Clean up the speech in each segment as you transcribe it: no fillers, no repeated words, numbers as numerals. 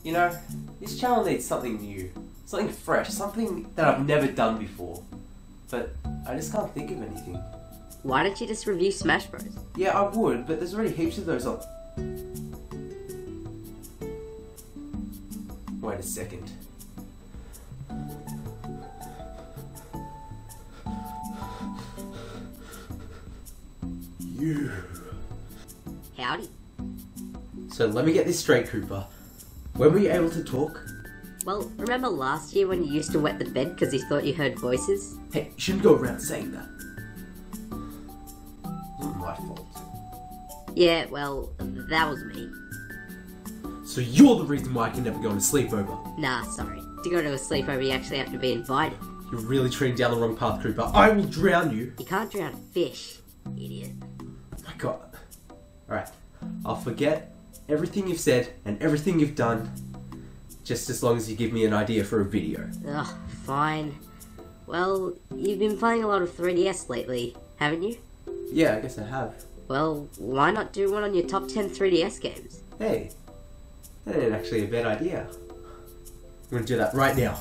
You know, this channel needs something new, something fresh, something that I've never done before. But I just can't think of anything. Why don't you just review Smash Bros? Yeah, I would, but there's already heaps of those on... Wait a second. You. Howdy. So let me get this straight, Cooper. When were you able to talk? Well, remember last year when you used to wet the bed because you thought you heard voices? Hey, you shouldn't go around saying that. It's not my fault. Yeah, well, that was me. So you're the reason why I can never go on a sleepover. Nah, sorry. To go to a sleepover, you actually have to be invited. You're really treading down the wrong path, Cooper. I will drown you. You can't drown a fish, idiot. My God. Alright, I'll forget everything you've said and everything you've done, just as long as you give me an idea for a video. Ugh, fine. Well, you've been playing a lot of 3DS lately, haven't you? Yeah, I guess I have. Well, why not do one on your top 10 3DS games? Hey, that ain't actually a bad idea. I'm gonna do that right now.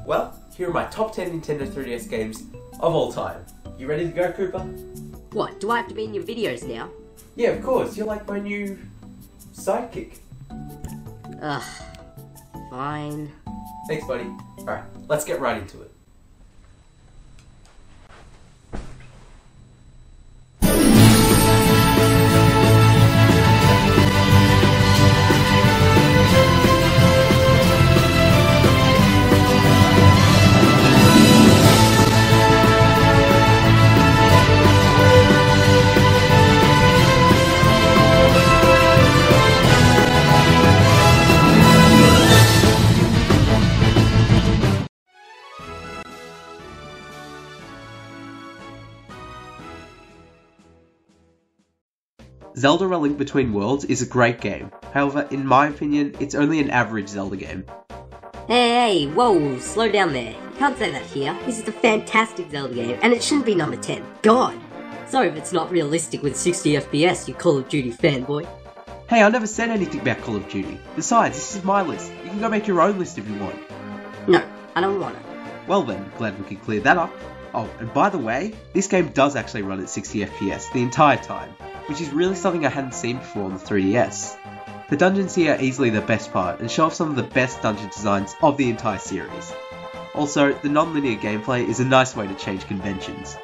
Well, here are my top 10 Nintendo 3DS games of all time. You ready to go, Cooper? What, do I have to be in your videos now? Yeah, of course. You're like my new sidekick. Ugh, fine. Thanks, buddy. Alright, let's get right into it. Zelda: A Link Between Worlds is a great game. However, in my opinion, it's only an average Zelda game. Hey, whoa, slow down there. You can't say that here. This is a fantastic Zelda game, and it shouldn't be number 10. God! Sorry if it's not realistic with 60 FPS, you Call of Duty fanboy. Hey, I never said anything about Call of Duty. Besides, this is my list. You can go make your own list if you want. No, I don't want it. Well then, glad we could clear that up. Oh, and by the way, this game does actually run at 60 FPS the entire time, which is really something I hadn't seen before on the 3DS. The dungeons here are easily the best part and show off some of the best dungeon designs of the entire series. Also, the non-linear gameplay is a nice way to change conventions.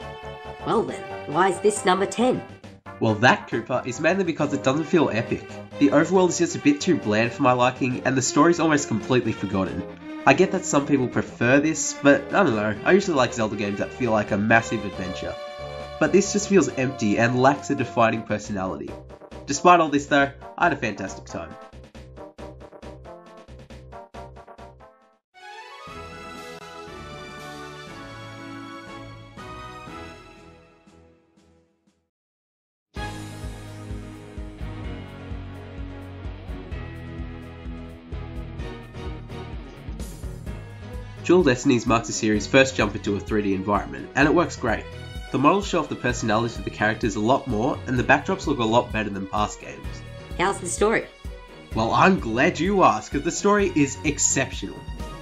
Well then, why is this number 10? Well that, Cooper, is mainly because it doesn't feel epic. The overworld is just a bit too bland for my liking and the story's almost completely forgotten. I get that some people prefer this, but I don't know, I usually like Zelda games that feel like a massive adventure. But this just feels empty and lacks a defining personality. Despite all this though, I had a fantastic time. Dual Destinies marks the series' first jump into a 3D environment, and it works great. The models show off the personalities of the characters a lot more, and the backdrops look a lot better than past games. How's the story? Well, I'm glad you asked, because the story is exceptional.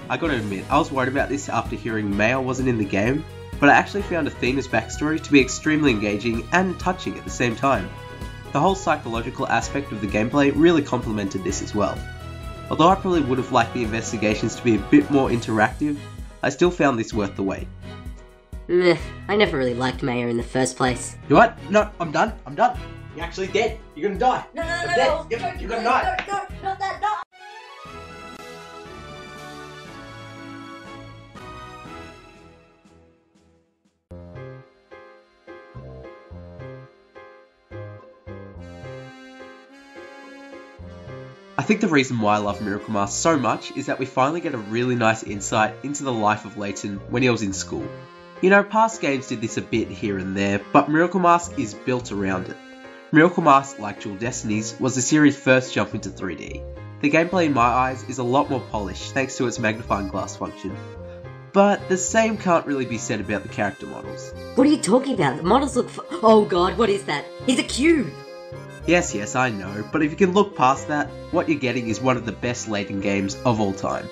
I gotta admit, I was worried about this after hearing Maya wasn't in the game, but I actually found Athena's backstory to be extremely engaging and touching at the same time. The whole psychological aspect of the gameplay really complemented this as well. Although I probably would have liked the investigations to be a bit more interactive, I still found this worth the wait. Meh, I never really liked Maya in the first place. You know what? No, I'm done. You're actually dead. You're gonna die. No, You're gonna die. No, not that, no! I think the reason why I love Miracle Mask so much is that we finally get a really nice insight into the life of Layton when he was in school. You know, past games did this a bit here and there, but Miracle Mask is built around it. Miracle Mask, like Dual Destinies, was the series' first jump into 3D. The gameplay in my eyes is a lot more polished thanks to its magnifying glass function. But the same can't really be said about the character models. What are you talking about? The models look oh god, what is that? He's a cube! Yes, I know, but if you can look past that, what you're getting is one of the best Layton games of all time.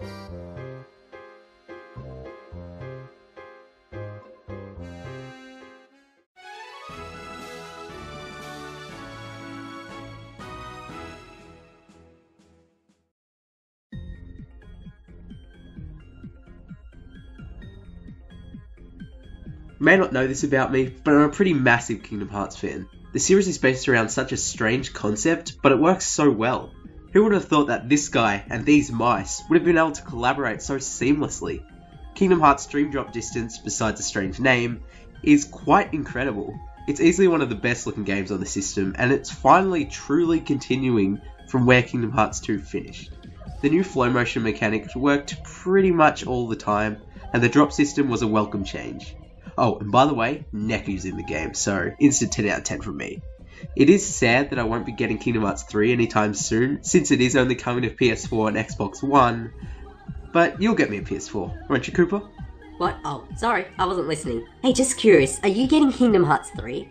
You may not know this about me, but I'm a pretty massive Kingdom Hearts fan. The series is based around such a strange concept, but it works so well. Who would have thought that this guy and these mice would have been able to collaborate so seamlessly? Kingdom Hearts Dream Drop Distance, besides a strange name, is quite incredible. It's easily one of the best looking games on the system, and it's finally truly continuing from where Kingdom Hearts 2 finished. The new flow motion mechanics worked pretty much all the time, and the drop system was a welcome change. Oh, and by the way, Neku's in the game, so instant 10 out of 10 from me. It is sad that I won't be getting Kingdom Hearts 3 anytime soon, since it is only coming to PS4 and Xbox One, but you'll get me a PS4, won't you, Cooper? What? Oh, sorry, I wasn't listening. Hey, just curious, are you getting Kingdom Hearts 3?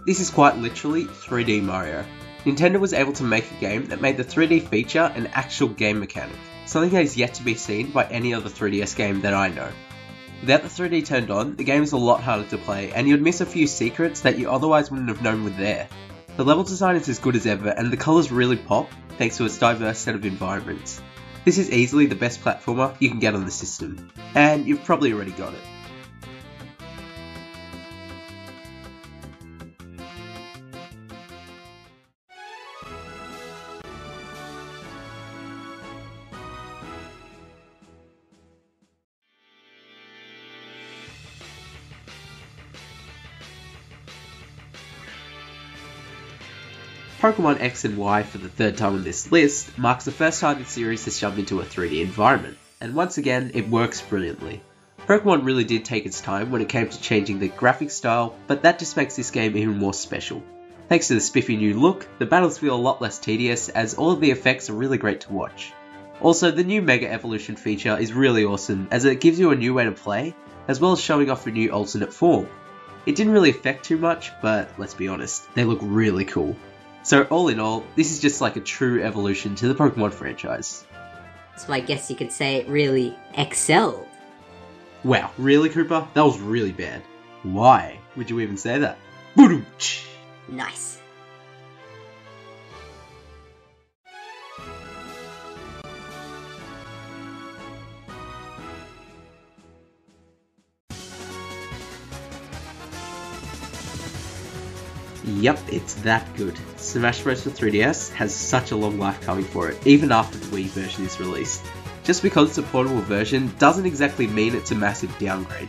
This is quite literally 3D Mario. Nintendo was able to make a game that made the 3D feature an actual game mechanic, something that is yet to be seen by any other 3DS game that I know. Without the 3D turned on, the game is a lot harder to play, and you'd miss a few secrets that you otherwise wouldn't have known were there. The level design is as good as ever, and the colours really pop thanks to its diverse set of environments. This is easily the best platformer you can get on the system, and you've probably already got it. Pokemon X and Y for the third time on this list marks the first time the series has jumped into a 3D environment, and once again it works brilliantly. Pokemon really did take its time when it came to changing the graphic style, but that just makes this game even more special. Thanks to the spiffy new look, the battles feel a lot less tedious as all of the effects are really great to watch. Also, the new Mega Evolution feature is really awesome as it gives you a new way to play, as well as showing off a new alternate form. It didn't really affect too much, but let's be honest, they look really cool. So all in all, this is just like a true evolution to the Pokemon franchise. So I guess you could say it really excelled. Wow, really, Cooper? That was really bad. Why would you even say that? Boom-ch! Nice. Yep, it's that good. Smash Bros for 3DS has such a long life coming for it, even after the Wii version is released. Just because it's a portable version doesn't exactly mean it's a massive downgrade.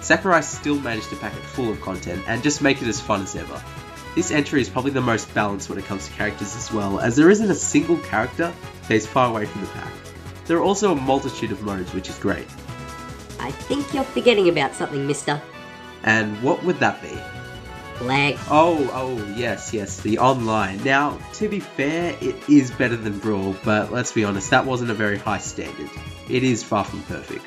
Sakurai still managed to pack it full of content and just make it as fun as ever. This entry is probably the most balanced when it comes to characters as well, as there isn't a single character that is far away from the pack. There are also a multitude of modes, which is great. I think you're forgetting about something, mister. And what would that be? Lag. Oh, yes, the online. Now, to be fair, it is better than Brawl, but let's be honest, that wasn't a very high standard. It is far from perfect.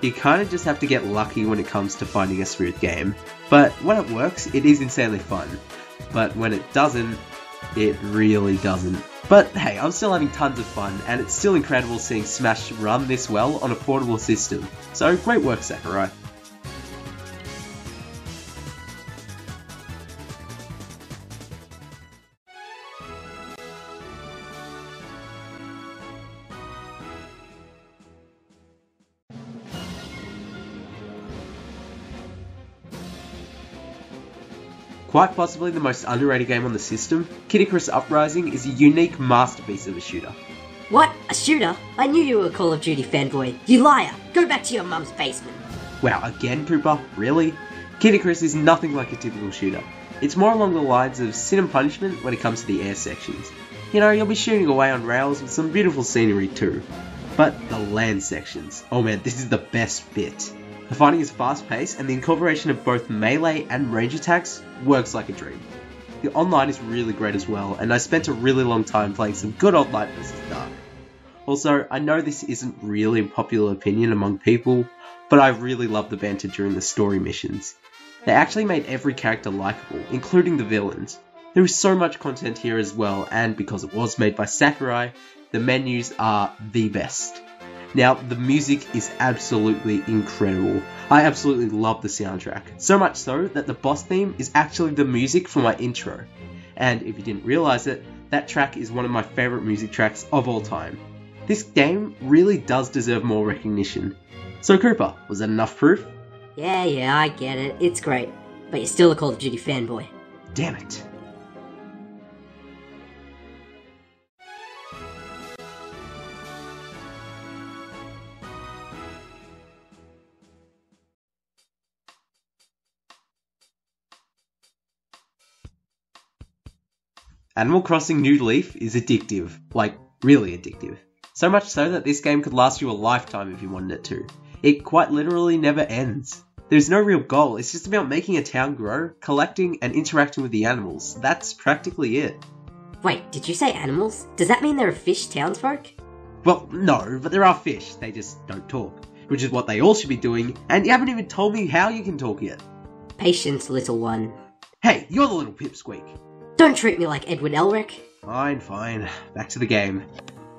You kinda just have to get lucky when it comes to finding a smooth game, but when it works, it is insanely fun. But when it doesn't, it really doesn't. But hey, I'm still having tons of fun, and it's still incredible seeing Smash run this well on a portable system. So great work, Sakurai. Quite possibly the most underrated game on the system, Kid Icarus Uprising is a unique masterpiece of a shooter. What? A shooter? I knew you were a Call of Duty fanboy. You liar! Go back to your mum's basement. Wow, again, Cooper? Really? Kid Icarus is nothing like a typical shooter. It's more along the lines of Sin and Punishment when it comes to the air sections. You know, you'll be shooting away on rails with some beautiful scenery too. But the land sections, oh man, this is the best bit. The fighting is fast paced and the incorporation of both melee and range attacks works like a dream. The online is really great as well, and I spent a really long time playing some good old Light vs. Dark. Also, I know this isn't really a popular opinion among people, but I really love the banter during the story missions. They actually made every character likeable, including the villains. There is so much content here as well, and because it was made by Sakurai, the menus are the best. Now, the music is absolutely incredible. I absolutely love the soundtrack, so much so that the boss theme is actually the music for my intro. And if you didn't realise it, that track is one of my favourite music tracks of all time. This game really does deserve more recognition. So Cooper, was that enough proof? Yeah, I get it. It's great. But you're still a Call of Duty fanboy. Damn it. Animal Crossing New Leaf is addictive, like really addictive. So much so that this game could last you a lifetime if you wanted it to. It quite literally never ends. There's no real goal, it's just about making a town grow, collecting and interacting with the animals. That's practically it. Wait, did you say animals? Does that mean there are fish townsfolk? Well, no, but there are fish, they just don't talk. Which is what they all should be doing, and you haven't even told me how you can talk yet. Patience, little one. Hey, you're the little pipsqueak. Don't treat me like Edwin Elric. Fine. Back to the game.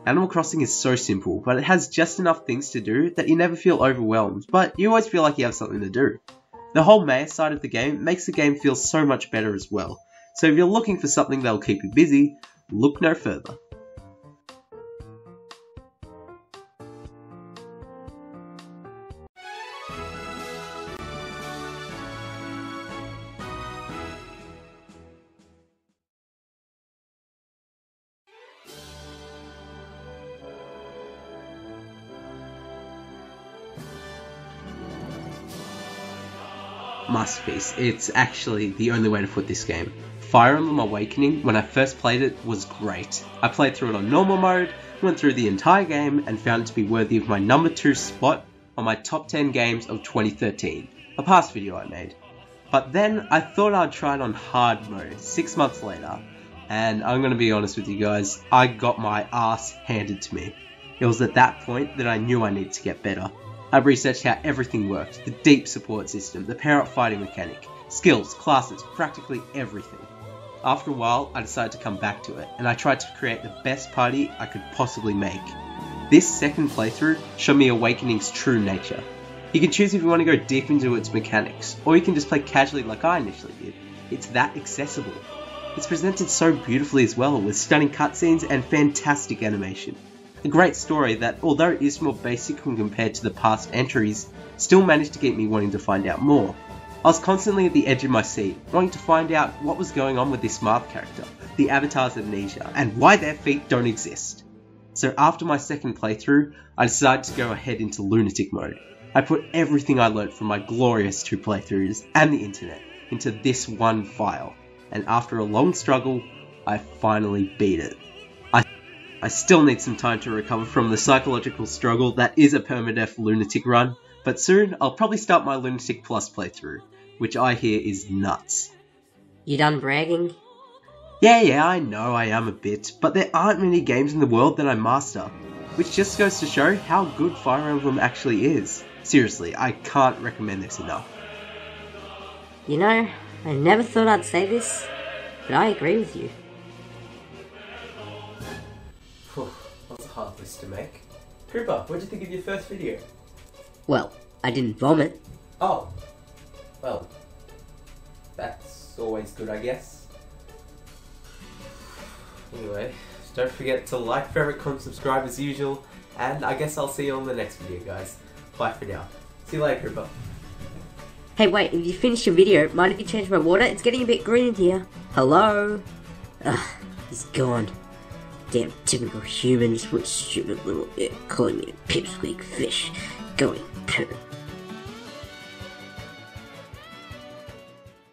Animal Crossing is so simple, but it has just enough things to do that you never feel overwhelmed, but you always feel like you have something to do. The whole maze side of the game makes the game feel so much better as well, so if you're looking for something that'll keep you busy, look no further. Masterpiece. It's actually the only way to put this game. Fire Emblem Awakening, when I first played it, was great. I played through it on normal mode, went through the entire game, and found it to be worthy of my number 2 spot on my top 10 games of 2013, a past video I made. But then I thought I'd try it on hard mode 6 months later, and I'm gonna be honest with you guys, I got my ass handed to me. It was at that point that I knew I needed to get better. I researched how everything worked, the deep support system, the pair-up fighting mechanic, skills, classes, practically everything. After a while, I decided to come back to it, and I tried to create the best party I could possibly make. This second playthrough showed me Awakening's true nature. You can choose if you want to go deep into its mechanics, or you can just play casually like I initially did. It's that accessible. It's presented so beautifully as well, with stunning cutscenes and fantastic animation. A great story that, although it is more basic when compared to the past entries, still managed to keep me wanting to find out more. I was constantly at the edge of my seat, wanting to find out what was going on with this Marth character, the Avatar's amnesia, and why their feet don't exist. So after my second playthrough, I decided to go ahead into lunatic mode. I put everything I learnt from my glorious 2 playthroughs and the internet into this one file, and after a long struggle, I finally beat it. I still need some time to recover from the psychological struggle that is a permadeath lunatic run, but soon I'll probably start my Lunatic Plus playthrough, which I hear is nuts. You done bragging? Yeah, I know I am a bit, but there aren't many games in the world that I master, which just goes to show how good Fire Emblem actually is. Seriously, I can't recommend this enough. You know, I never thought I'd say this, but I agree with you. That's a hard list to make. Cooper, what did you think of your first video? Well, I didn't vomit. Oh. Well. That's always good, I guess. Anyway, don't forget to like, favorite, comment, subscribe as usual, and I guess I'll see you on the next video, guys. Bye for now. See you later, Cooper. Hey wait, if you finish your video, mind if you change my water? It's getting a bit green in here. Hello? Ugh, he's gone. Damn typical humans with stupid little calling me a pipsqueak fish. Going poo.